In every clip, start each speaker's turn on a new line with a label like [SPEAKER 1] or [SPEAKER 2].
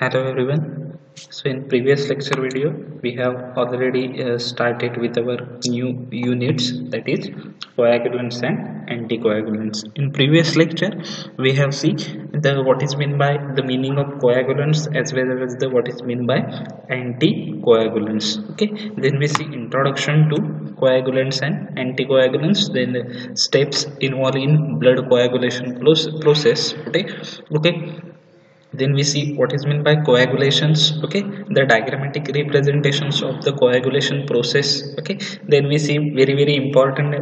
[SPEAKER 1] Hello everyone. So in previous lecture video we have already started with our new units, that is coagulants and anticoagulants. In previous lecture we have seen the what is meant by the meaning of coagulants as well as the what is meant by anticoagulants. Okay, then we see introduction to coagulants and anticoagulants, then the steps involved in blood coagulation process. Okay, then we see what is meant by coagulations. Okay, the diagrammatic representations of the coagulation process. Okay, then we see very important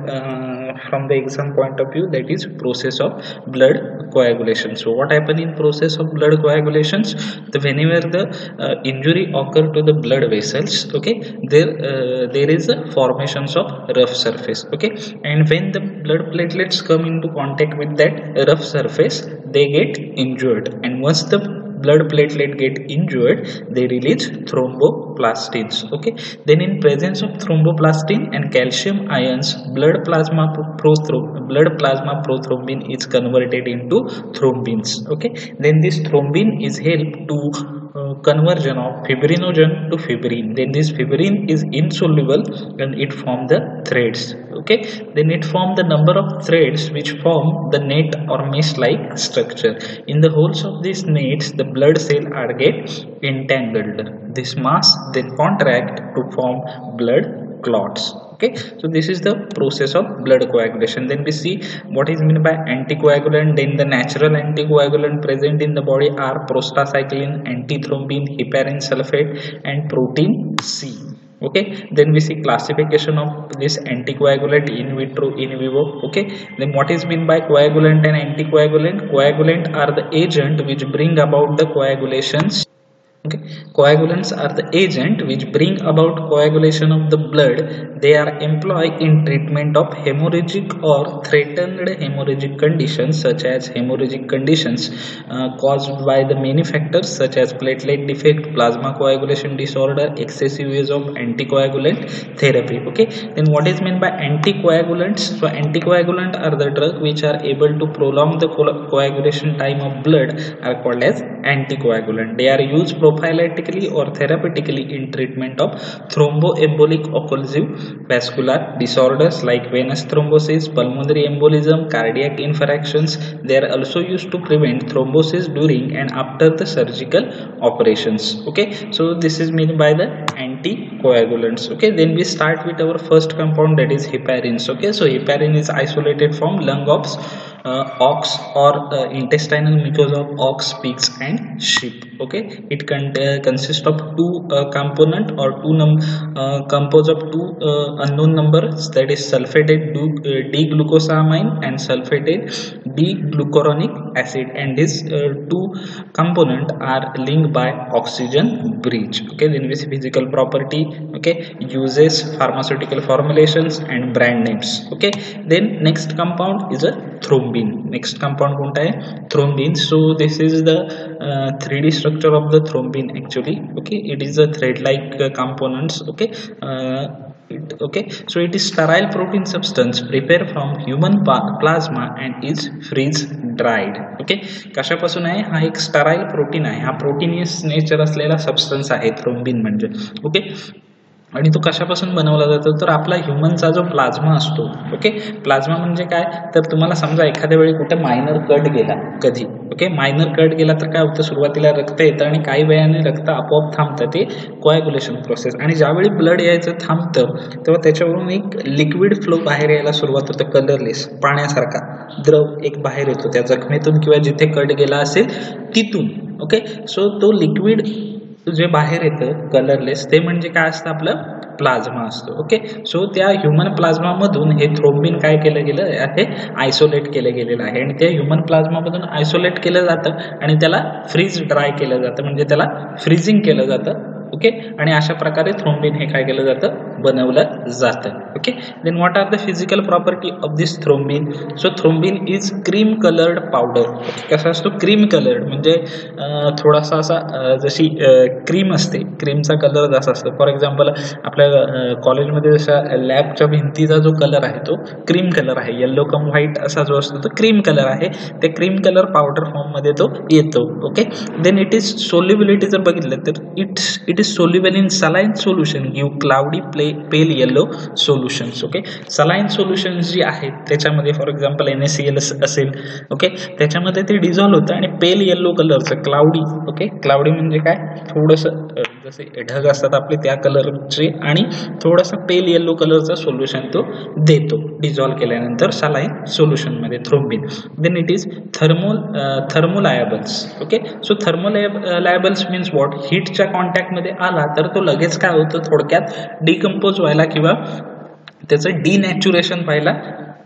[SPEAKER 1] from the exam point of view, that is process of blood coagulation. So what happen in process of blood coagulations, whenever the injury occur to the blood vessels, okay, there is a formations of rough surface. Okay, and when the blood platelets come into contact with that rough surface, they get injured, and once the blood platelet get injured, they release thromboplastins. Okay, then in presence of thromboplastin and calcium ions, blood plasma prothrombin is converted into thrombins. Okay, then this thrombin is helped to conversion of fibrinogen to fibrin. Then this fibrin is insoluble and it form the threads. Okay, then it form the number of threads which form the net or mesh like structure. In the holes of these nets, the blood cell are get entangled. This mass then contract to form blood clots. Okay, so this is the process of blood coagulation. Then we see what is meant by anticoagulant. Then the natural anticoagulant present in the body are prostacyclin, antithrombin, heparin sulfate and protein C. Okay, then we see classification of this anticoagulant in vitro, in vivo. Okay, then what is meant by coagulant and anticoagulant? Coagulant are the agent which bring about the coagulations. Okay, coagulants are the agent which bring about coagulation of the blood. They are employed in treatment of hemorrhagic or threatened hemorrhagic conditions, such as hemorrhagic conditions caused by the many factors such as platelet defect, plasma coagulation disorder, excessive use of anticoagulant therapy. Okay, then what is meant by anticoagulants? So anticoagulant are the drug which are able to prolong the coagulation time of blood, are called as anticoagulant. They are used prophylactically or therapeutically in treatment of thromboembolic occlusive vascular disorders like venous thrombosis, pulmonary embolism, cardiac infarctions. They are also used to prevent thrombosis during and after the surgical operations. Okay, so this is meant by the anticoagulants. Okay, then we start with our first compound, that is heparins. Okay, so heparin is isolated from lung of ox or intestinal mucosa of ox, pigs and sheep. Okay, it consists of two component or composed of two unknown numbers, that is sulfated D-glucosamine and sulfated D-glucuronic acid, and these two component are linked by oxygen bridge. Okay, then we see physical property. Okay, uses, pharmaceutical formulations and brand names. Okay, then next compound is a thrombin. Next compound कोणता आहे? Thrombin. So this is the 3D structure of the thrombin actually. Okay, it is a thread like components. Okay, okay, so it is sterile protein substance prepared from human plasma and is freeze dried. Okay, कशापासून आहे? हा एक sterile protein आहे. हा proteinaceous nature असलेला substance आहे thrombin म्हणजे. Okay, आणि तो कशापासून बनवला जातो? तर आपला ह्युमनचा जो प्लाझ्मा असतो. ओके, प्लाझ्मा म्हणजे काय? तर तुम्हाला समजा एखाद्या वेळी कुठे मायनर कट गेला कधी. ओके, मायनर कट गेला तर काय होतं? सुरुवातीला रक्त येतं आणि काही वेळाने रक्त आपोआप थांबतं, ते कोॲग्युलेशन प्रोसेस. आणि ज्यावेळी ब्लड यायचं थांबतं तेव्हा त्याच्यावरून एक लिक्विड फ्लो बाहेर यायला सुरुवात होतं, कलरलेस पाण्यासारखा द्रव एक बाहेर येतो त्या जखमेतून किंवा जिथे कट गेला असेल तिथून. ओके, सो तो लिक्विड जे बाहेर येतं कलरलेस, ते म्हणजे काय असतं? आपलं प्लाझ्मा असतो. ओके, सो त्या ह्युमन प्लाझ्मा मधून हे थ्रोम्बिन काय केलं गेलं आहे? आयसोलेट केलं गेलेलं आहे. आणि त्या ह्युमन प्लाझ्मा मधून आयसोलेट केलं जातं आणि त्याला फ्रीज ड्राय केलं जातं, म्हणजे त्याला फ्रीजिंग केलं जातं. ओके, आणि अशा प्रकारे थ्रोम्बिन हे काय केलं जातं? बनवलं जातं. Okay, then what are the physical property of this thrombin? So thrombin is cream coloured powder. कसा असतो? क्रीम कलर्ड, म्हणजे थोडासा असा जशी क्रीम असते, क्रीमचा कलर जसा असतो. फॉर एक्झाम्पल आपल्या कॉलेजमध्ये जसा लॅबच्या भिंतीचा जो कलर आहे तो क्रीम कलर आहे, येल्लो कम व्हाईट असा जो असतो तो क्रीम कलर आहे. ते क्रीम कलर पावडर फॉर्ममध्ये तो येतो. Okay, then it is solubility जर बघितलं तर it is soluble in saline solution, give cloudy pale yellow solutions. Okay, saline solutions जी आहेत त्याच्यामध्ये फॉर एक्झाम्पल NaCl असेल, ओके, त्याच्यामध्ये ते डिझॉल्व्ह होतं आणि पेल येल्लो कलरचं क्लाउडी. ओके, क्लाउडी म्हणजे काय? थोडंसं जसे ढग असतात आपले त्या कलरचे आणि थोडासा पेल येल्लो कलरचा सोल्युशन तो देतो डिझॉल्व्ह केल्यानंतर सलाइन सोल्युशनमध्ये thrombin. Then it is thermolabiles. Okay, so thermolabiles means what? हीटच्या कॉन्टॅक्टमध्ये आला तर तो लगेच काय होतं? थोडक्यात डिकम्पोज व्हायला किंवा त्याचं डिनॅच्युरेशन व्हायला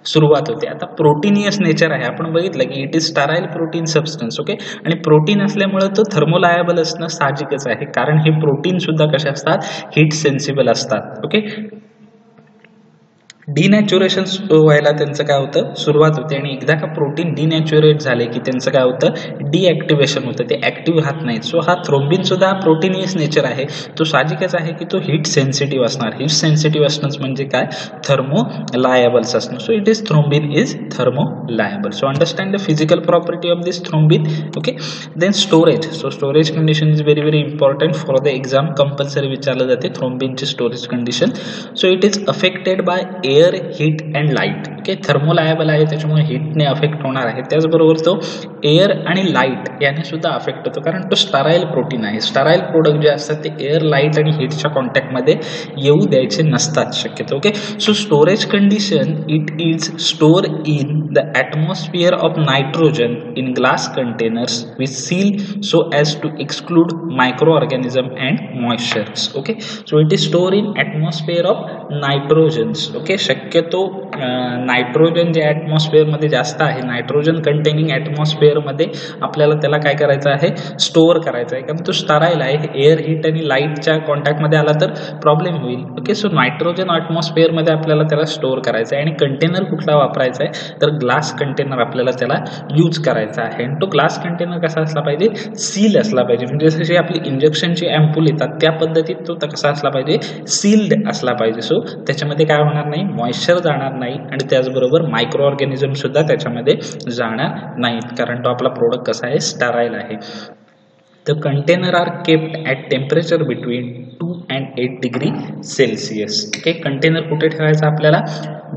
[SPEAKER 1] सुरुवात होते. आता प्रोटीनियस नेचर आहे, आपण बघितलं की it is sterile protein substance. Okay, आणि प्रोटीन असल्यामुळे तो थर्मोलायबल असणं साहजिकच आहे, कारण हे प्रोटीन सुद्धा कसे असतात? हीट सेन्सिबल असतात. ओके, डिनॅच्युरेशन व्हायला त्यांचं काय होतं? सुरुवात होते, आणि एकदा का प्रोटीन डिनॅच्युरेट झाले की त्यांचं काय होतं? डिॲक्टिव्हेशन होतं, ते ॲक्टिव्ह राहत नाहीत. सो हा थ्रोम्बिन सुद्धा प्रोटीनियस नेचर आहे, तो साहजिकच आहे की तो हीट सेन्सिटिव्ह असणार. हीट सेन्सिटिव्ह असणं म्हणजे काय? थर्मोलायबल्स असणं. So it is thrombin is thermolabile. So understand the physical property of this thrombin. Okay, then storage. So storage condition is very very important for the exam. Compulsory विचारलं जाते थ्रोम्बिनची storage condition. So it is affected by air, heat and light. Okay, thermolabile आहे त्याच्यामुळे हीटने affect होणार आहे, त्याचबरोबर तो air आणि लाईट याने सुद्धा अफेक्ट होतो, कारण तो स्टराईल प्रोटीन आहे. स्टराईल प्रोडक्ट जे असतात ते एअर, लाईट आणि हीटच्या कॉन्टॅक्टमध्ये येऊ द्यायचे नसतात शक्यतो. Okay, so storage condition it is store in the atmosphere of nitrogen in glass containers with seal so as to exclude micro organism and moistures. Okay, so it is store in atmosphere of nitrogens. Okay, शक्यतो nitrogen जे ॲटमॉस्फिअरमध्ये जास्त आहे, nitrogen containing ॲटमॉस्फिअरमध्ये आपल्याला त्याला काय करायचं आहे? स्टोअर करायचं आहे, कारण तो स्टराईल आहे. एअर, हीट आणि लाईटच्या कॉन्टॅक्टमध्ये आला तर प्रॉब्लेम होईल. ओके, सो नायट्रोजन ॲटमॉस्फिअरमध्ये आपल्याला त्याला स्टोअर करायचं आहे, आणि कंटेनर कुठला वापरायचा आहे? तर ग्लास कंटेनर आपल्याला त्याला यूज करायचा आहे. आणि तो ग्लास कंटेनर कसा असला पाहिजे? सील असला पाहिजे, म्हणजे जशी आपली इंजेक्शनची अँपूल येतात त्या पद्धतीत तो कसा असला पाहिजे? सील्ड असला पाहिजे. सो त्याच्यामध्ये काय होणार नाही? मॉइश्चर जाणार नाही, आणि त्याचबरोबर मायक्रो ऑर्गॅनिझम सुद्धा त्याच्यामध्ये जाणार नाहीत, कारण तो आपला प्रोडक्ट कसा आहे? स्टराईल आहे. The container are kept at temperature between 2 and 8 degree Celsius. Okay, container कुठे ठेवायचं आपल्याला?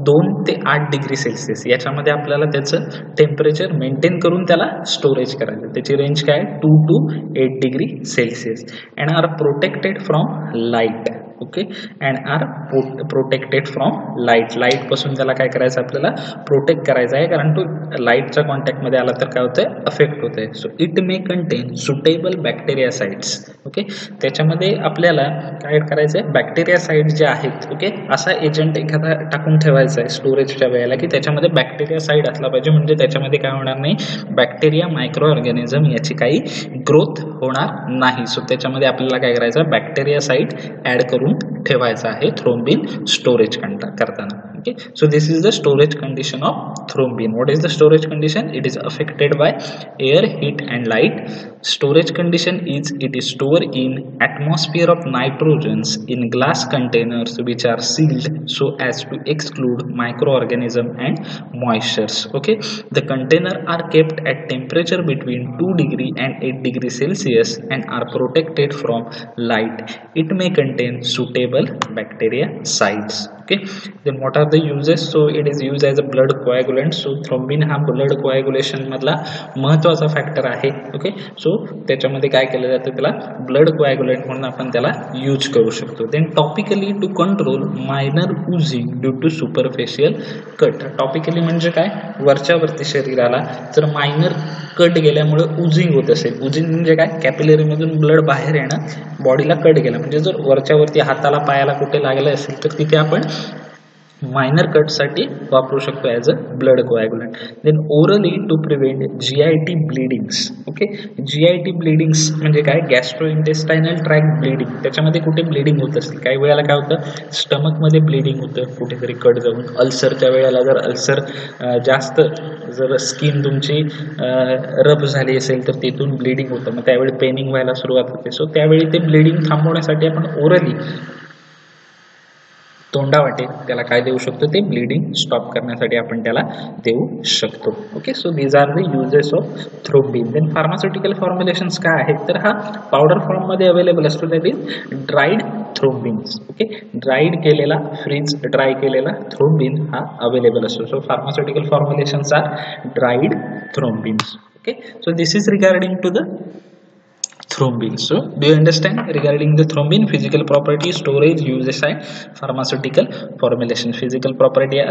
[SPEAKER 1] 2 ते 8 डिग्री सेल्सिअस याच्यामध्ये आपल्याला त्याचं टेम्परेचर मेंटेन करून त्याला स्टोरेज करायचं. त्याची रेंज काय? 2 to 8 degree Celsius. And are protected from light. Okay, and are protected from light. लाईटपासून त्याला काय करायचं? आपल्याला प्रोटेक्ट करायचं आहे, कारण तो लाईटच्या कॉन्टॅक्टमध्ये आला तर काय होतंय? अफेक्ट होतंय. So it may contain suitable bactericides. Okay, त्याच्यामध्ये आपल्याला काय करायचं आहे? बॅक्टेरियासाइड जे आहेत, ओके, असा एजंट एखादा टाकून ठेवायचा आहे स्टोरेजच्या वेळेला की त्याच्यामध्ये बॅक्टेरियासाइड असला पाहिजे, म्हणजे त्याच्यामध्ये काय होणार नाही? बॅक्टेरिया, मायक्रो ऑर्गॅनिझम याची काही ग्रोथ होणार नाही. सो त्याच्यामध्ये आपल्याला काय करायचं? बॅक्टेरियासाइड ॲड करून ठेवायचा आहे थ्रोम्बिन स्टोरेज करताना. Okay, so this is the storage condition of thrombin. What is the storage condition? It is affected by air, heat and light. Storage condition is it is stored in atmosphere of nitrogens in glass containers which are sealed so as to exclude microorganism and moistures. Okay, the container are kept at temperature between 2 degree and 8 degree Celsius and are protected from light. It may contain suitable bactericides. Okay, then what are the uses? So it is used as a blood coagulant. So thrombin हा blood coagulation मधला महत्त्वाचा factor आहे. Okay, so त्याच्यामध्ये काय केलं जातं? त्याला blood कोॲग्युलेंट म्हणून आपण त्याला यूज करू शकतो. Then topically to control minor oozing due to superficial cut. Topically म्हणजे काय? वरच्यावरती शरीराला जर मायनर कट गेल्यामुळे उझिंग होत असेल. उझिंग म्हणजे काय? कॅपिलरीमधून ब्लड बाहेर येणं, बॉडीला कट गेला म्हणजे जर वरच्यावरती हाताला पायाला कुठे लागलं असेल तर तिथे आपण मायनर कटसाठी वापरू शकतो as a blood coagulant. Then orally to prevent GIT bleedings. Okay, GIT bleedings म्हणजे काय, गॅस्ट्रो इंटेस्टायनल ट्रॅक्ट ब्लिडिंग. त्याच्यामध्ये कुठे ब्लिडिंग होत असते, काही वेळेला काय होतं स्टमकमध्ये ब्लिडिंग होतं कुठेतरी कट जाऊन. अल्सरच्या वेळेला जर अल्सर जास्त जर स्किन तुमची रब झाली असेल तर तिथून ब्लिडिंग होतं, मग त्यावेळी पेनिंग व्हायला सुरुवात होते. सो त्यावेळी ते ब्लिडिंग थांबवण्यासाठी आपण ओरली तोंडावाटे त्याला काय देऊ शकतो, ते ब्लिडिंग स्टॉप करण्यासाठी आपण त्याला देऊ शकतो. Okay, so these are the uses of thrombin. Then pharmaceutical formulations काय आहेत, तर हा पावडर फॉर्ममध्ये अवेलेबल असतो, that is dried thrombins. Okay, dried केलेला, फ्रीज ड्राय केलेला थ्रोम्बिन हा अवेलेबल असतो. So pharmaceutical formulations are dried thrombins. Okay, so this is regarding to the thrombin. So do you understand regarding the thrombin physical property, storage, uses and pharmaceutical formulation? Physical property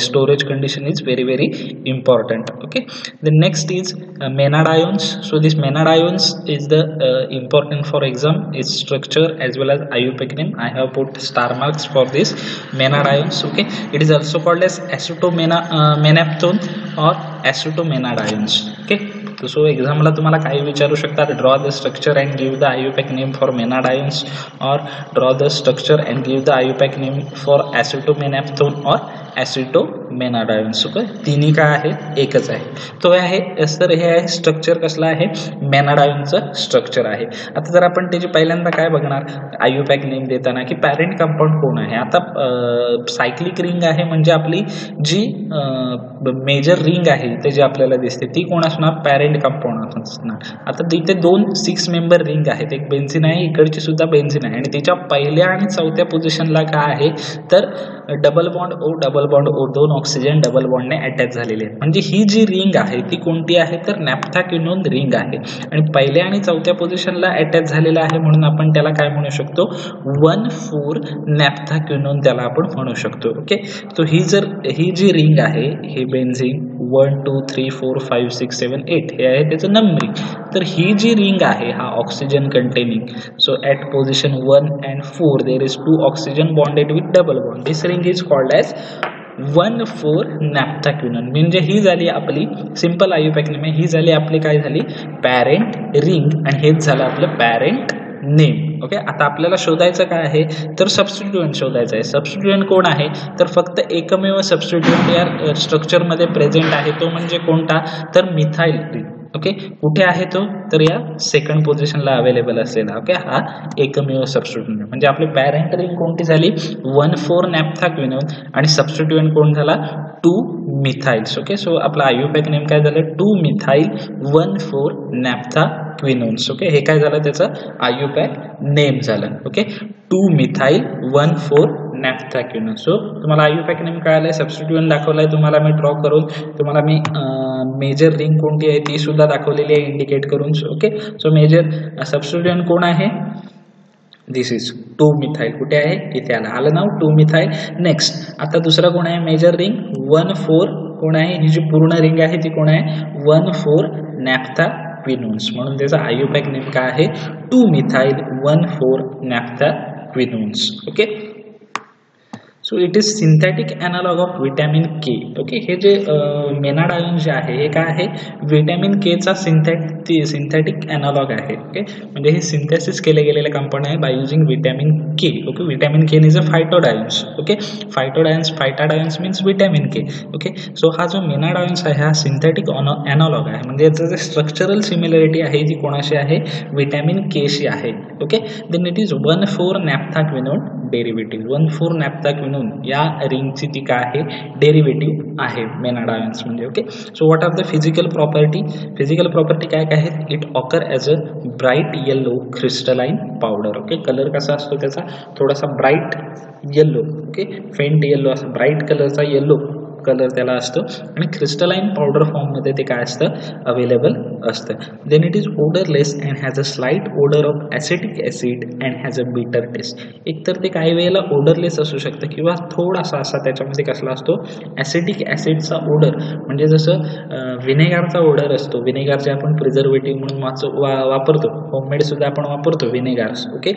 [SPEAKER 1] storage condition is very important. Okay, the next is Maynard ions. So this Maynard ions is the important for exam, its structure as well as IUPAC name. I have put star marks for this Maynard ions. Okay, it is also called as acetomenaptone or acetomaynard ions. Okay, so एक्झामला तुम्हाला काही विचारू शकतात, draw the structure and give the IUPAC name for menadiones, और draw the structure and give the IUPAC name for acetomenaphthone और ॲसिटोमेनार्ड ions. तिन्ही काय आहे, एकच आहे. तो आहे तर हे आहे स्ट्रक्चर कसला आहे, मेनार्ड आयनचं स्ट्रक्चर आहे. आता जर आपण त्याची पहिल्यांदा काय बघणार IUPAC नेम देताना की पॅरेंट कंपाऊंड कोण आहे. आता सायक्लिक रिंग आहे म्हणजे आपली जी मेजर रिंग आहे ते जे आपल्याला दिसते ती कोण असणार, पॅरेंट कंपाऊंड असणार. आता तिथे 2 6 मेंबर रिंग आहेत, एक बेन्झिन आहे, इकडची सुद्धा बेन्झिन आहे, आणि तिच्या पहिल्या आणि चौथ्या पोझिशनला काय आहे तर double bond O double bond O, 2 oxygen double बॉन्डने अटॅच झालेले आहेत. म्हणजे ही जी रिंग आहे ती कोणती आहे तर नॅफ्थाक्विनोन रिंग आहे, आणि पहिल्या आणि चौथ्या पोझिशनला अटॅच झालेला आहे म्हणून आपण त्याला काय म्हणू शकतो, 1,4 नॅफ्थाक्विनोन त्याला आपण म्हणू शकतो. ओके, सो ही जी रिंग आहे, हे बेन्झिन 1 2 3 4 5 6 7 8 हे आहे त्याचं नंबरिंग. तर ही जी रिंग आहे हा oxygen containing. So at position 1 and 4 there is 2 oxygen bonded with double bond. This ring is called as 1,4 नॅफ्थाक्विनोन. म्हणजे ही झाली आपली सिंपल IUPAC नेम, ही झाली आपली काय झाली पॅरेंट रिंग, आणि हेच झालं आपलं पॅरेंट नेम. ओके, आता आपल्याला शोधायचं काय आहे तर सबस्टिट्यूएंट शोधायचं आहे. सबस्टिट्यूएंट कोण आहे तर फक्त एकमेव सबस्टिट्यूएंट या स्ट्रक्चरमध्ये प्रेझेंट आहे, तो म्हणजे कोणता तर मिथाइल रिंग. ओके, कुठे आहे तो तर या सेकंड पोझिशनला अवेलेबल असलेला. ओके, हा एकमेव सबस्टिट्यूएंट म्हणजे आपली पॅरेंट रिंग कोणती झाली 1,4 नॅफ्थाक्विनोन, आणि सबस्टिट्यूएंट कोण झाला 2 मिथाइल्स. ओके, सो आपला IUPAC नेम काय झालं 2 मिथाइल 1,4 नॅफ्थाक्विनोन्स. ओके, हे काय झालं त्याचं IUPAC नेम झालं. Okay, 2 methyl 1,4 नॅफ्थाक्विनोन. सो तुम्हाला IUPAC नेम कळालाय, सबस्टिट्यूएंट दाखवलाय तुम्हाला मी ड्रॉ करून, तुम्हाला मी मेजर रिंग कोणती आहे ती सुद्धा दाखवलेली आहे इंडिकेट करून. ओके, सो मेजर सबस्टिट्यूएंट कोण आहे, दिस इज 2 मिथाइल. कुठे आहे इथे आलं नाव 2 मिथाइल. नेक्स्ट आता दुसरा कोण आहे मेजर रिंग 1,4 कोण आहे, ही जी पूर्ण रिंग आहे ती कोण आहे 1,4 नॅफ्थाक्विनोन्स, म्हणून त्याचा IUPAC नेम काय आहे 2 methyl 1,4 naphthoquinones. Okay, so it is synthetic analogue of vitamin K. Okay, हे जे मेनार्ड आयन जे आहे हे काय आहे विटॅमिन केचा सिंथेटिक ॲनालॉग आहे. ओके, म्हणजे हे सिंथेसिस केले गेलेले कंपाऊंड आहे by using vitamin K. Okay, vitamin K is a phytodiones. Okay, phytodiones means vitamin K. Okay, so हा जो मेनार्ड आयन्स आहे हा सिंथेटिक ॲनालॉग आहे, म्हणजे याचं जे स्ट्रक्चरल सिमिलरिटी आहे ती कोणाशी आहे विटॅमिन केशी आहे. Okay, then it is 1,4 naphthoquinone derivative. 1,4 naphthoquinone या रिंगची ती काय आहे डेरिव्हेटिव्ह आहे मेनार्ड आयन्स म्हणजे. Okay, so what are the physical property. Physical property काय काय आहेत, it occur as a bright yellow crystalline powder. Okay, colour कसा असतो त्याचा थोडासा bright yellow. Okay, faint yellow असा ब्राईट कलरचा येल्लो कलर त्याला असतो, आणि क्रिस्टलाइन पावडर फॉर्ममध्ये ते काय असतं अवेलेबल असतं. Then it is odourless and has a slight odour of acetic acid and has a bitter taste. एकतर ते काही वेळेला ओडरलेस असू शकतं किंवा थोडासा असा त्याच्यामध्ये कसला असतो ॲसिटिक ॲसिडचा ओडर, म्हणजे जसं व्हिनेगारचा ओडर असतो. व्हिनेगार जे आपण प्रिझर्वेटिव्ह म्हणून वापरतो, होममेड सुद्धा आपण वापरतो व्हिनेगार्स. ओके,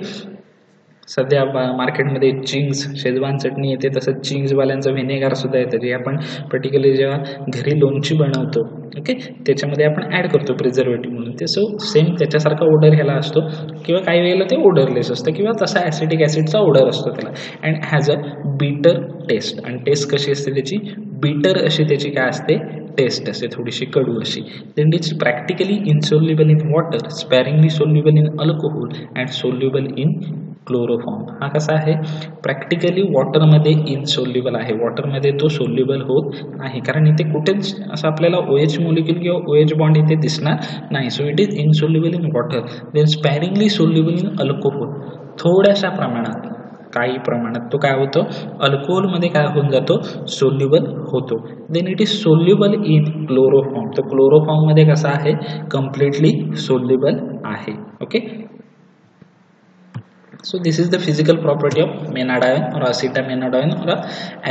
[SPEAKER 1] सध्या मार्केटमध्ये चिंग्स शेजवान चटणी येते, तसंच चिंग्सवाल्यांचं व्हिनेगार सुद्धा येतं, जे आपण पर्टिक्युलरली जेव्हा घरी लोणची बनवतो ओके त्याच्यामध्ये आपण ॲड करतो प्रिझर्वेटिव्ह म्हणून. ते सो सेम त्याच्यासारखा ऑर्डर ह्याला असतो, किंवा काही वेळेला ते ऑर्डरलेस असतं, किंवा तसा ॲसिटिक ॲसिडचा ऑर्डर असतो त्याला. And has a bitter taste. आणि टेस्ट कशी असते त्याची? बीटर अशी त्याची काय असते? टेस्ट असते, थोडीशी कडू अशी. Then it's practically insoluble in water, sparingly soluble in alcohol and soluble in chloroform. हा कसा आहे? प्रॅक्टिकली वॉटरमध्ये इनसोल्युबल आहे, वॉटरमध्ये तो सोल्युबल होत नाही, कारण इथे कुठेच असं आपल्याला OH मॉलिक्यूल किंवा OH बॉन्ड इथे दिसणार नाही. So it is insoluble in water. Then sparingly soluble in alcohol, थोड्याशा प्रमाणात, काही प्रमाणात तो काय होतो? अल्कोहोलमध्ये काय होऊन जातो? सोल्युबल होतो. Then it is soluble in chloroform. तो क्लोरोफॉर्ममध्ये कसा आहे? कम्प्लिटली सोल्युबल आहे. Okay. So this is the physical property of menadione or acetaminophen or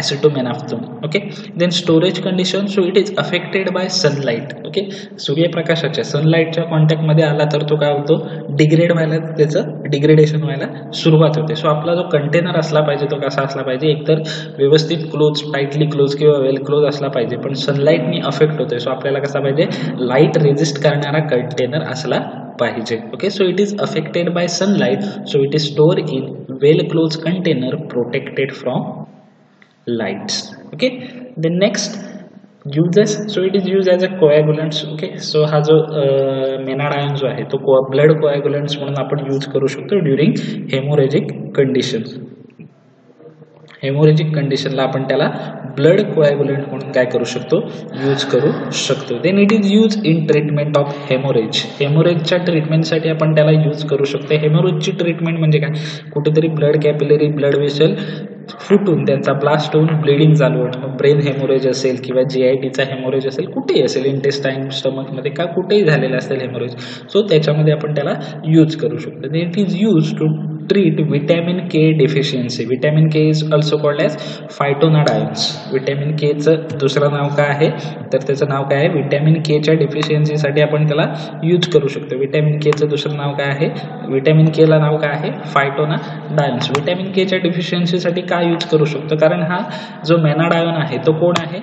[SPEAKER 1] acetaminophen. Okay. Then storage condition. So it is affected by sunlight. Okay. सूर्यप्रकाशाच्या सनलाईटच्या contact मध्ये आला तर तो काय होतो? डिग्रेड व्हायला, त्याचं डिग्रेडेशन व्हायला सुरुवात होते. सो आपला जो कंटेनर असला पाहिजे तो कसा असला पाहिजे? एकतर व्यवस्थित क्लोज, टाईटली क्लोज किंवा वेल क्लोज असला पाहिजे, पण सनलाईटनी अफेक्ट होते. सो आपल्याला कसा पाहिजे? लाईट रेजिस्ट करणारा कंटेनर असला पाहिजे. Okay. So it is affected bye sunlight, so it is store in well close container protected from lights. Okay. The next uses, so it is used as a coagulants. okay, so हा जो मेनाडायन जो आहे तो blood coagulants म्हणून आपण use करू शकतो during haemorrhagic condition. Haemorrhagic कंडिशनला आपण त्याला ब्लड कोॲग्युलंट म्हणून काय करू शकतो? यूज करू शकतो. Then it is use in treatment of haemorrhage. हेमोरेजच्या ट्रीटमेंटसाठी आपण त्याला यूज करू शकतो. हेमोरेजची ट्रीटमेंट म्हणजे काय? कुठेतरी ब्लड कॅपिलरी, ब्लड वेसल फुटून त्यांचा ब्लास्ट होऊन ब्लिडिंग चालू होणं, ब्रेन हेमोरेज असेल किंवा GITचा हेमोरेज असेल, कुठेही असेल, इंटेस्टाईन, स्टमकमध्ये का कुठेही झालेलं असेल हेमोरेज, सो त्याच्यामध्ये आपण त्याला यूज करू शकतो. It is use to treat vitamin K deficiency. Vitamin K is also called as phytonadions. Vitamin K चं दुसरं नाव काय आहे? तर त्याचं नाव काय आहे? विटॅमिन K च्या डिफिशियन्सीसाठी आपण त्याला यूज करू शकतो. विटॅमिन K चं दुसरं नाव काय आहे? विटॅमिन K ला नाव काय आहे? फायटोनाडायन्स. विटॅमिन K च्या डिफिशियन्सीसाठी काय यूज करू शकतो? कारण हा जो मेनाडायन आहे तो कोण आहे?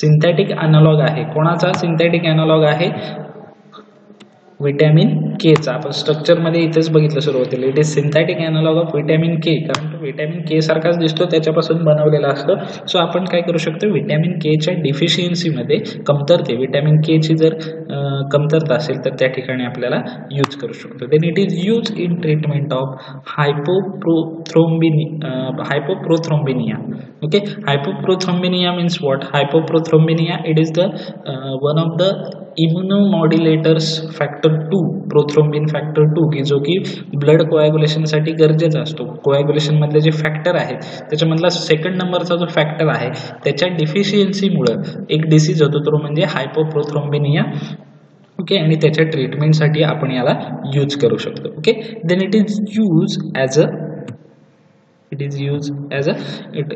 [SPEAKER 1] सिंथेटिक अॅनालॉग आहे. कोणाचा सिंथेटिक अॅनालॉग आहे? विटॅमिन के चा. आपण स्ट्रक्चर मध्ये इथेच बघितलं सुरुवातीला. It is synthetic analogue of vitamin K, कारण तो विटॅमिन के सारखाच दिसतो, त्याच्यापासून बनवलेला असतो. सो आपण काय करू शकतो? विटॅमिन के च्या डिफिशियन्सीमध्ये, कमतरते, विटॅमिन के ची जर कमतरता असेल तर त्या ठिकाणी आपल्याला यूज करू शकतो. Then it is use in treatment of hypoprothrombinaemia. Okay. Hypoprothrombinaemia means what? Hypoprothrombinaemia it is the one of the immunomodulators factor 2, prothrombin factor 2, की जो की ब्लड कोॲग्युलेशनसाठी गरजेचा असतो. कोॲग्युलेशन मधले जे फॅक्टर आहेत त्याच्यामधला सेकंड नंबरचा जो फॅक्टर आहे त्याच्या डिफिशियन्सीमुळे एक डिसीज होतो, तो म्हणजे हायपोप्रोथ्रोम्बिनिया. ओके. आणि त्याच्या ट्रीटमेंटसाठी आपण याला यूज करू शकतो. Okay. Then it is use as a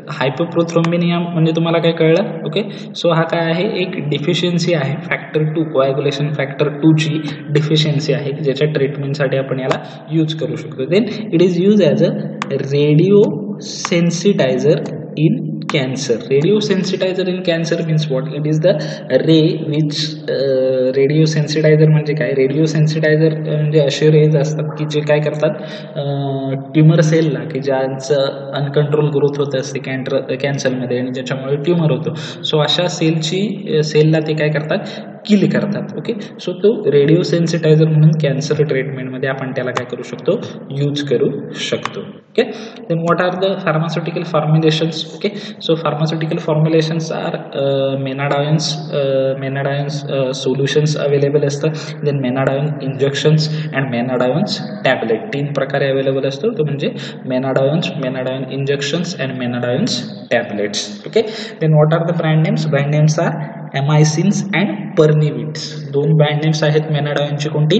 [SPEAKER 1] hypoprothrombinaemia म्हणजे तुम्हाला काय कळलं? ओके. सो हा काय आहे? एक डिफिशियन्सी आहे फॅक्टर 2, कोॲग्युलेशन फॅक्टर 2 ची डिफिशियन्सी आहे, ज्याच्या ट्रीटमेंटसाठी आपण याला यूज करू शकतो. Then it is use as a radiosensitiser in cancer. Radiosensitiser in cancer means what? It is the ray which radiosensitiser म्हणजे काय? रेडिओ सेन्सिटायझर म्हणजे असे रेज असतात की जे काय करतात? ट्युमर सेलला, की ज्यांचं अनकंट्रोल ग्रोथ होत असते कॅन्सरमध्ये आणि ज्याच्यामुळे ट्युमर होतो, सो अशा सेलला ते काय करतात? किल करतात. ओके. सो तो रेडिओ सेन्सिटायझर म्हणून कॅन्सर ट्रीटमेंटमध्ये आपण त्याला काय करू शकतो? यूज करू शकतो. Okay. Then what are the pharmaceutical formulations? Okay. So pharmaceutical formulations are menadiones solutions available असतात. Then menadione injections and menadiones tablet. 3 प्रकारे अवेलेबल असतो, तो म्हणजे menadione injections and menadiones tablets. Okay. Then what are the brand names? Brand names are amycins and pernivits. 2 brand names आहेत मेनाडायनची. कोणती?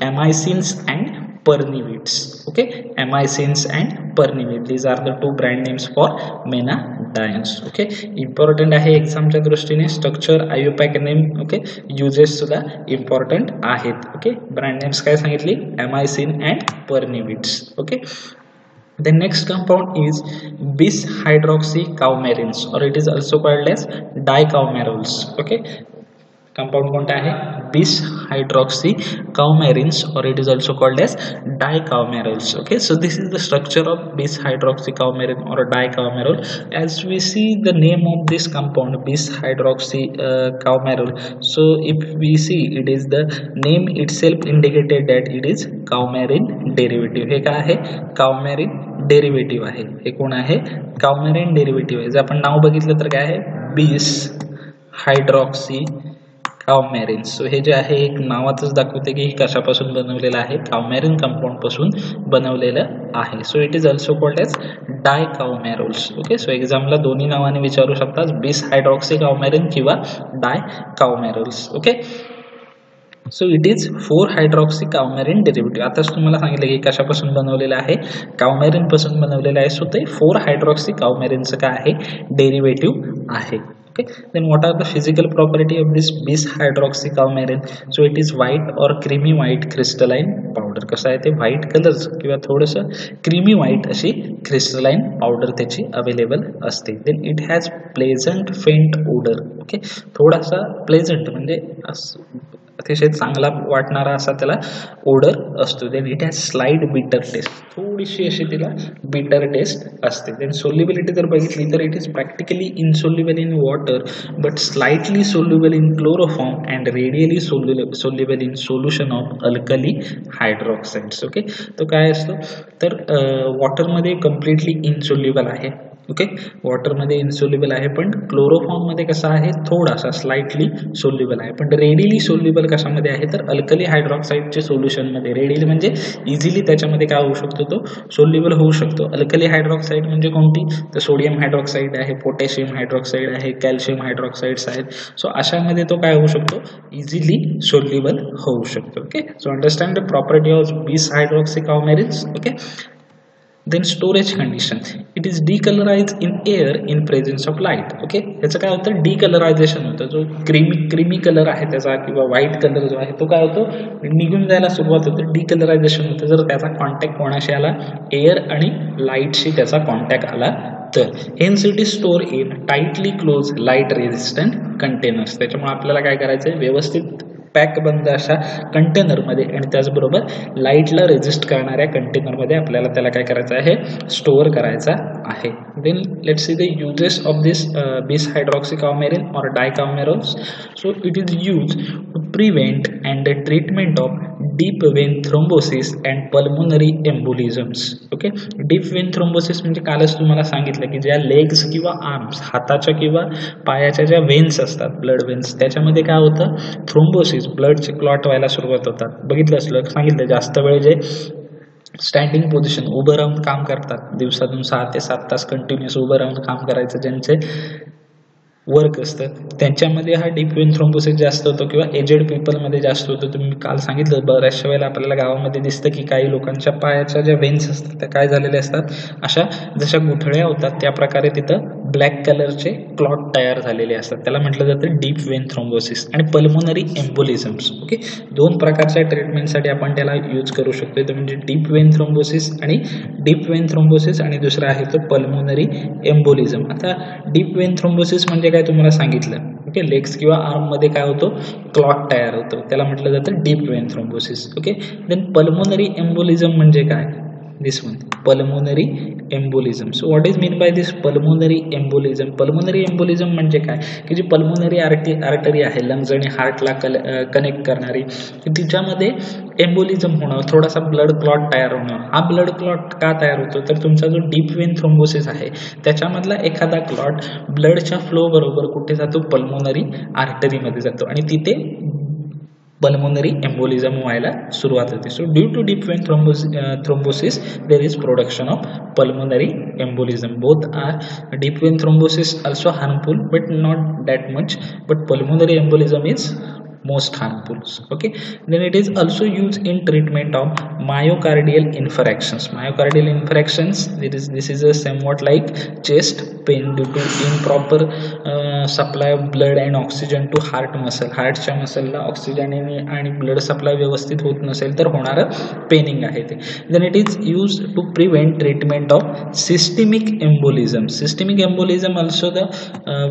[SPEAKER 1] Amycins and pernivits. Okay. Amycins and pernivit, these are the 2 brand names for मेनाडायन्स. Okay. Important आहे एक्झामच्या दृष्टीने. Structure, IUPAC name, okay, uses सुद्धा important आहेत. Okay. Brand names काय सांगितली? Amycin and pernivits. Okay. The next compound is bis hydroxy coumarins, or it is also called as dicoumarols. Okay, compound कोणता आहे bis hydroxy coumarins, or it is also called as dicoumarols. Okay, so this is the structure of bis hydroxy coumarin or dicoumarol. As we see the name of this compound bis hydroxy coumarol, so if we see it is the name itself indicated that it is coumarin derivative. हे काय आहे coumarin derivative आहे. हे कोण आहे coumarin derivative आहे. जर आपण नाव बघितलं तर काय आहे bis hydroxy coumarin. सो हे जे आहे एक नावातच दाखवते की कशापासून बनवलेलं आहे coumarin कंपाऊंड पासून बनवलेलं आहे. So it is also called as dicoumarols. Okay, so एक्झामला दोन्ही नावाने विचारू शकतात bis hydroxy coumarin किंवा dicoumarols. Okay, so it is 4 hydroxy coumarin derivative. आताच तुम्हाला सांगितलं की कशापासून बनवलेलं आहे coumarin पासून बनवलेलं आहे. सो ते 4 हायड्रॉक्सी coumarin चं काय आहे डेरिव्हेटिव्ह आहे. Okay, then what are the physical property of this bis hydroxy coumarin? So it is white or creamy white crystalline powder. कसं आहे ते व्हाईट कलर किंवा थोडंसं क्रीमी व्हाईट अशी क्रिस्टलाइन पावडर त्याची अवेलेबल असते. Then it has pleasant faint odour. Okay, थोडासा pleasant म्हणजे अतिशय चांगला वाटणारा असा त्याला ओडर असतो. Then it has slight bitter taste, थोडीशी अशी तिला बिटर टेस्ट असते. देन सोल्युबिलिटी जर बघितली तर it is practically insoluble in water but slightly soluble in chloroform and readily soluble in solution of alkali hydroxides. Okay, तो काय असतो तर वॉटरमध्ये कम्प्लिटली इनसोल्युबल आहे. ओके, वॉटरमध्ये इनसोल्युबल आहे पण क्लोरोफॉर्ममध्ये कसा आहे थोडासा स्लाइटली सोल्युबल आहे. पण रेडिली सोल्युबल कशामध्ये आहे तर अल्कली हायड्रॉक्साईडच्या सोल्युशनमध्ये. रेडिली म्हणजे इझिली त्याच्यामध्ये काय होऊ शकतो तो सोल्युबल होऊ शकतो. अल्कली हायड्रॉक्साईड म्हणजे कोणती तर सोडियम हायड्रॉक्साईड आहे, पोटॅशियम हायड्रॉक्साईड आहे, कॅल्शियम हायड्रॉक्साईड्स आहेत. सो अशामध्ये तो काय होऊ शकतो इझिली सोल्युबल होऊ शकतो. Okay, so understand the property of bis hydroxy coumarins. Okay, then storage condition, it is decolorized in air in presence of light. Okay, याचं काय होतं डिकलरायझेशन होतं. जो क्रीमी कलर आहे त्याचा किंवा व्हाईट कलर जो आहे तो काय होतो निघून जायला सुरुवात होते, डिकलरायझेशन होतं जर त्याचा कॉन्टॅक्ट कोणाशी आला एअर आणि लाईटशी त्याचा कॉन्टॅक्ट आला तर. Hence it is store in tightly close light resistant containers. त्याच्यामुळे आपल्याला काय करायचं आहे व्यवस्थित पॅक बंद अशा कंटेनरमध्ये आणि त्याचबरोबर लाईटला रेजिस्ट करणाऱ्या कंटेनरमध्ये आपल्याला त्याला काय करायचं आहे स्टोअर करायचा आहे. Then let's see the uses of this bis hydroxy coumarin or dicoumarols. So it is used to prevent and the treatment of deep vein thrombosis and pulmonary embolisms. Okay, deep vein thrombosis म्हणजे कालच तुम्हाला सांगितलं की ज्या legs किंवा arms हाताच्या किंवा पायाच्या ज्या वेन्स असतात ब्लड वेन्स त्याच्यामध्ये काय होतं थ्रोम्बोसिस ब्लडचे क्लॉट व्हायला सुरुवात होतात. बघितलं असलं सांगितलं जास्त वेळ जे स्टँडिंग पोझिशन उभं राहून काम करतात दिवसातून 6 ते 7 तास कंटिन्युअस उभं राहून काम करायचं ज्यांचे वर्क असतं त्यांच्यामध्ये हा डीप वेन थ्रोम्बोसिस जास्त होतो किंवा एजेड पीपलमध्ये जास्त होतो. तुम्ही काल सांगितलं बऱ्याचशा वेळेला आपल्याला गावामध्ये दिसतं की काही लोकांच्या पायाच्या ज्या वेन्स असतात त्या काय झालेल्या असतात अशा जशा गुठळ्या होतात त्या प्रकारे तिथं ब्लॅक कलरचे क्लॉट तयार झालेले असतात. त्याला म्हटलं जातं डीप वेन थ्रोम्बोसिस आणि पल्मोनरी एम्बोलिझम्स. ओके, 2 प्रकारच्या ट्रीटमेंटसाठी आपण त्याला यूज करू शकतो. तो म्हणजे डीप वेन थ्रोम्बोसिस आणि डीप वेन थ्रोम्बोसिस आणि दुसरा आहे तो पल्मोनरी एम्बोलिझम. आता डीप वेन थ्रोम्बोसिस म्हणजे काय तुम्हाला सांगितलं. ओके, लेग्स किंवा आर्ममध्ये काय होतो क्लॉट तयार होतो त्याला म्हटलं जातं deep vein thrombosis. Okay, then pulmonary embolism म्हणजे काय this one pulmonary embolism. So what is mean by this pulmonary embolism? Pulmonary embolism म्हणजे काय की जी पल्मोनरी आर्टरी आहे लंग्स आणि हार्टला कनेक्ट करणारी तिच्यामध्ये एम्बोलिझम होणं थोडासा ब्लड क्लॉट तयार होणं. हा ब्लड क्लॉट का तयार होतो तर तुमचा जो डीप वेन थ्रोम्बोसिस आहे त्याच्यामधला एखादा क्लॉट ब्लडच्या फ्लो बरोबर कुठे जातो पल्मोनरी आर्टरीमध्ये जातो आणि तिथे pulmonary embolism व्हायला सुरुवात होते. So due to deep vein thrombosis there is production of pulmonary embolism. Both are deep vein thrombosis also harmful but not that much, but pulmonary embolism is most harmful. Okay, then it is also used in treatment of myocardial infarctions. Myocardial infarctions, this is a somewhat like chest pain due to improper supply of blood and oxygen to heart muscle. हार्टच्या मसलला oxygen आणि blood supply व्यवस्थित होत नसेल तर होणारं paining आहे ते. Then it is use to prevent treatment of systemic embolism. Systemic embolism also the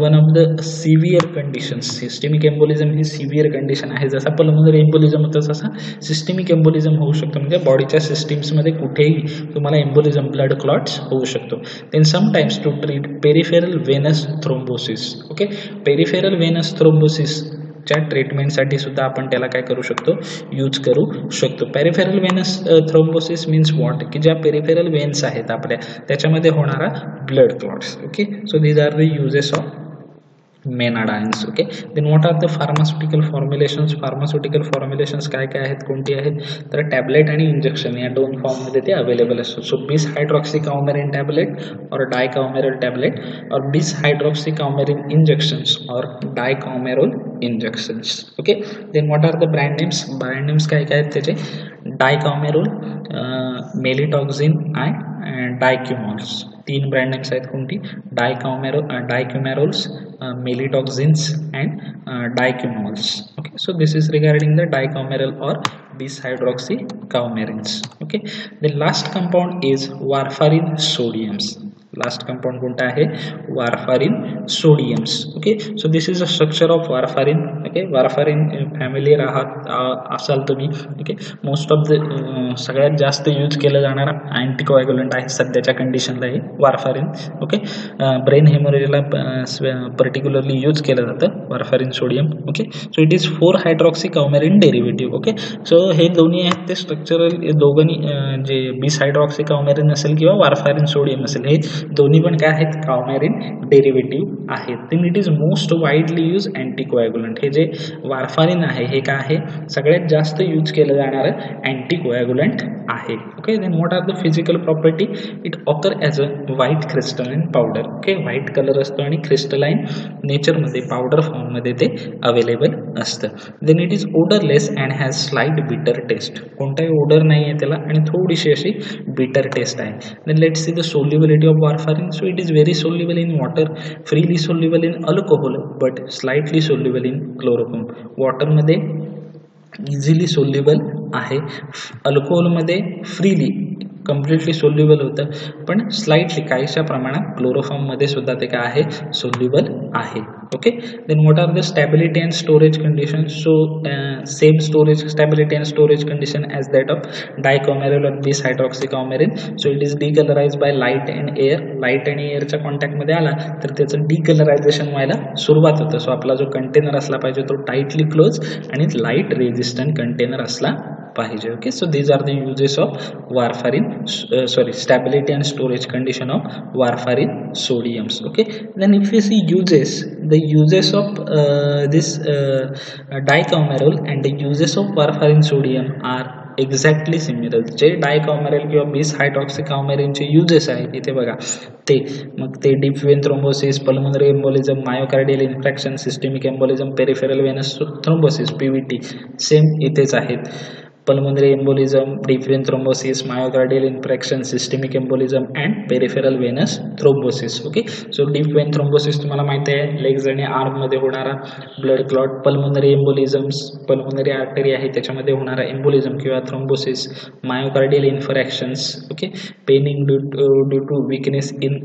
[SPEAKER 1] one of the severe conditions. Systemic embolism ही सिव्हिअर कंडिशन आहे. जसा पल्मोनरी एम्बोलिझम होतं तसा सिस्टेमिक एम्बोलिझम होऊ शकतो, म्हणजे बॉडीच्या सिस्टीम्समध्ये कुठेही तुम्हाला एम्बोलिझम ब्लड क्लॉट्स होऊ शकतो. Then sometimes to treat peripheral venous thrombosis. Okay, peripheral venous thrombosis च्या ट्रीटमेंटसाठी सुद्धा आपण त्याला काय करू शकतो, यूज करू शकतो. Peripheral venous thrombosis means what, की ज्या पेरिफेरल वेन्स आहेत आपल्या त्याच्यामध्ये होणारा blood clots. Okay, so these are the uses of menadiones. Okay, then what are the pharmaceutical formulations. Pharmaceutical formulations काय काय आहेत, कोणती आहेत, तर टॅबलेट आणि इंजेक्शन या दोन फॉर्ममध्ये ते अवेलेबल असतात. सो बिस हायड्रॉक्सिकाउमेरिन टॅबलेट और डायकाउमेरल टॅबलेट और बिस हायड्रॉक्सिकाउमेरिन इंजेक्शन्स और dicoumarol injections. Okay, then what are the brand names. Brand names काय काय आहेत त्याचे, डायकाउमेरोल, मेलिटॉक्झिन आणि डायक्युमॉल्स. तीन ब्रँड नेम्स आहेत कोणती, डायक्युमेरोल्स, मेलिटॉक्झिन्स and dicumals. Okay, so this is regarding the dicaumeryl or bis-hydroxycoumarins. Okay, the last compound is warfarin sodiums. Last compound कोणता आहे, warfarin sodiums. Okay, so this is a structure of warfarin. Okay, warfarin familiar असाल तुम्ही. Okay, most of the सगळ्यात जास्त use केलं जाणारा अँटीकोॲग्युलंट आहे सध्याच्या कंडिशनला हे वारफारिन. ओके, ब्रेन हेमोरेजला पर्टिक्युलरली यूज केलं जातं warfarin sodium. Okay, so it is 4 hydroxycoumarin derivative. Okay, so हे दोन्ही आहेत ते स्ट्रक्चरल, दोघांनी जे बिस हायड्रॉक्सिकाउमेरिन असेल किंवा वारफारिन सोडियम असेल हे दोन्ही पण काय आहेत, काउमेरिन डेरिव्हेटिव्ह आहेत. Then it is most widely use anticoagulant. हे जे वारफारिन आहे हे काय आहे, सगळ्यात जास्त यूज केलं जाणारं अँटीकोॲग्युलंट आहे. Okay, then what are the physical property, it occur as a white crystalline powder. Okay, white colour असतो आणि क्रिस्टलाइन नेचरमध्ये पावडर फॉर्ममध्ये ते अवेलेबल असतं. Then it is odourless and has slight bitter taste. कोणताही ओडर नाही आहे त्याला आणि थोडीशी अशी बिटर टेस्ट आहे. Then let's see the solubility of warfarin. So it is very soluble in water, freely soluble in alcohol, but slightly soluble in chloroform. water मध्ये easily soluble आहे, अल्कोहोल मध्ये फ्रीली कम्प्लिटली सोल्युबल होतं, पण slightly काहीशा प्रमाणात chloroform मध्ये सुद्धा ते काय आहे, सोल्युबल आहे. Okay, then what are the stability and storage condition. So same storage stability and storage condition as that of dicoumarol और bis hydroxycoumarin. So it is decolourise by light and air. Light आणि एअरच्या कॉन्टॅक्टमध्ये आला तर त्याचं डिकलरायझेशन व्हायला सुरुवात होतं. सो आपला जो कंटेनर असला पाहिजे तो टाईटली क्लोज आणि लाईट रेजिस्टंट कंटेनर असला पाहिजे. Okay, so these are the uses of warfarin, stability and storage condition of warfarin sodiums. Okay, then if you see uses, the uses of this dicaumerol and the uses of warfarin sodium are exactly similar. जे डायकॉमेरिल किंवा बिस हायड्रॉक्सिकाउमेरिनचे uses आहेत इथे बघा ते, मग ते deep vein thrombosis, pulmonary embolism, myocardial infarction, systemic embolism, peripheral venous thrombosis PVT same इथेच आहेत. pulmonary embolism, deep vein thrombosis, myocardial infarction, systemic embolism and peripheral venous thrombosis. Okay, so deep vein thrombosis तुम्हाला माहिती आहे legs आणि arm मध्ये होणारा blood clot. Pulmonary embolisms, pulmonary artery आहे त्याच्यामध्ये होणारा एम्बोलिझम किंवा thrombosis. Myocardial infarctions, okay, paining due to weakness in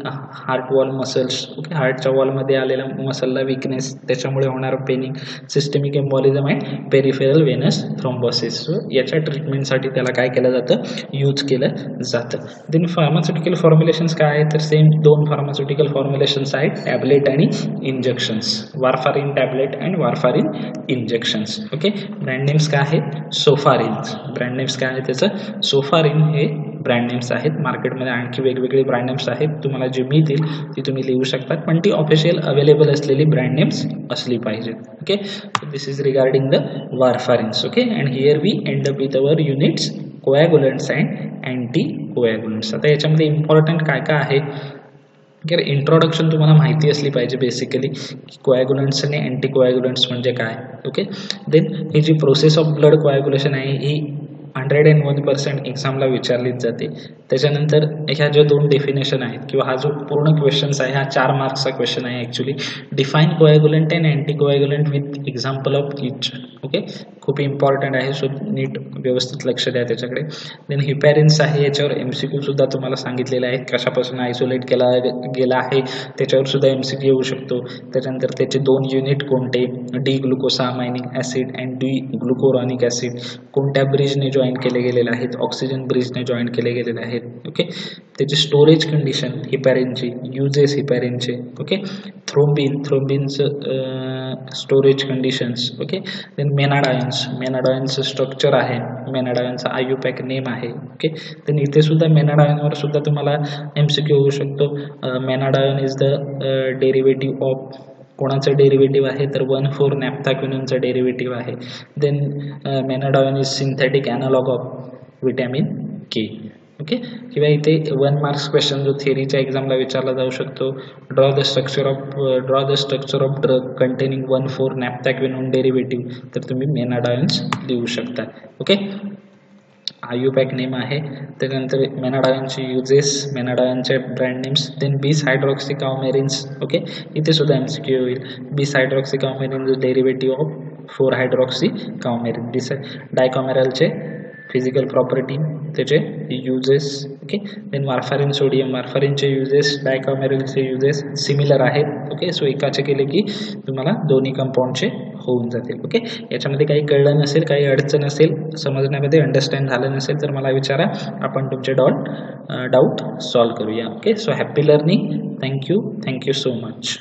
[SPEAKER 1] heart wall muscles. Okay, हार्टच्या वॉलमध्ये आलेला मसलला विकनेस त्याच्यामुळे होणारा paining. Systemic embolism and peripheral venous thrombosis. ट्रीटमेंटसाठी त्याला काय केलं जातं, यूज केलं जातं. देन फार्मास्युटिकल फॉर्म्युलेशन्स काय आहे तर सेम 2 फार्मास्युटिकल फॉर्म्युलेशन्स आहेत, टॅबलेट आणि injections. Warfarin tablet and warfarin injections. Okay, brand names काय आहेत, सोफारिन. ब्रँड नेम्स काय आहे त्याचं, सोफारिन हे ब्रँड नेम्स आहेत. मार्केटमध्ये आणखी वेगवेगळे ब्रँड नेम्स आहेत, तुम्हाला जे मिळतील ती तुम्ही लिहू शकता, पण ती ऑफिशियल अवेलेबल असलेली ब्रँड नेम्स असली पाहिजेत. Okay, this is regarding the warfarins. Okay, and here we end up with our units coagulants and anticoagulants. आता याच्यामध्ये इम्पॉर्टंट काय काय आहे इंट्रोडक्शन तुम्हाला माहिती असली पाहिजे बेसिकली कोॲग्युलंट्स आणि अँटीकोॲग्युलंट्स म्हणजे काय. ओके, देन ही जी प्रोसेस ऑफ ब्लड कोॲग्युलेशन आहे ही 101% एक्झामला विचारलीच जाते. त्याच्यानंतर ह्या ज्या 2 डेफिनेशन आहेत किंवा हा जो पूर्ण क्वेश्चन्स आहे हा 4 मार्क्सचा क्वेश्चन आहे actually. Define coagulant and anticoagulant with example of each. Okay, खूप इम्पॉर्टंट आहे, सो नीट व्यवस्थित लक्ष द्या त्याच्याकडे. देन हिपॅरिन्स आहे, याच्यावर MCQ सुद्धा तुम्हाला सांगितलेलं आहे कशापासून आयसोलेट केला गेला आहे त्याच्यावर सुद्धा MCQ येऊ शकतो. त्याच्यानंतर त्याचे 2 युनिट कोणते, D glucosaminic acid and D glucuronic acid कोणत्या ब्रिजने जॉईन केले गेलेले आहेत, ऑक्सिजन ब्रिजने जॉईन केले गेलेले आहेत. ओके, त्याची स्टोरेज कंडिशन हिपॅरिनची, युजेस हिपॅरिनचे. ओके, थ्रोम्बिनचं स्टोरेज कंडिशन्स. ओके, देन मेनाडायन्सचं स्ट्रक्चर आहे, मेनाडायनचा IUPAC नेम आहे. ओके, देन इथे सुद्धा मेनाडायनवर सुद्धा तुम्हाला MCQ होऊ शकतो. Menadione is the derivative of, कोणाचं डेरिव्हेटिव्ह आहे तर 1,4 नॅफ्थाक्विनोनचं डेरिव्हेटिव्ह आहे. Then menadione is synthetic analogue of vitamin K. Okay, किंवा इथे 1 मार्क्स क्वेश्चन जो थिअरीच्या एक्झामला विचारला जाऊ शकतो, draw the structure of drug containing 1,4 naphthoquinone derivative, तर तुम्ही मेनाडायन्स लिहू शकता. ओके, IUPAC नेम आहे. त्यानंतर मेनाडायनचे युजेस, मेनाडायनचे brand names. Then bis hydroxy coumarins. Okay, इथे सुद्धा MCQ होईल. Bis hydroxy coumarins derivative of 4 hydroxy coumarin. डायकॉमेरलचे फिजिकल प्रॉपर्टी, त्याचे uses. Okay, then warfarin sodium, वारफारिनचे युजेस, डायकॉमेरलचे युजेस सिमिलर आहेत. ओके, सो एकाचे केले की तुम्हाला दोन्ही कंपाऊंडचे होऊन जातील. ओके, याच्यामध्ये काही कळलं नसेल, काही अडचण असेल, समजण्यामध्ये अंडरस्टँड झालं नसेल तर मला विचारा, आपण तुमचे डाऊट सॉल्व करूया. Okay, so happy learning. Thank you so much.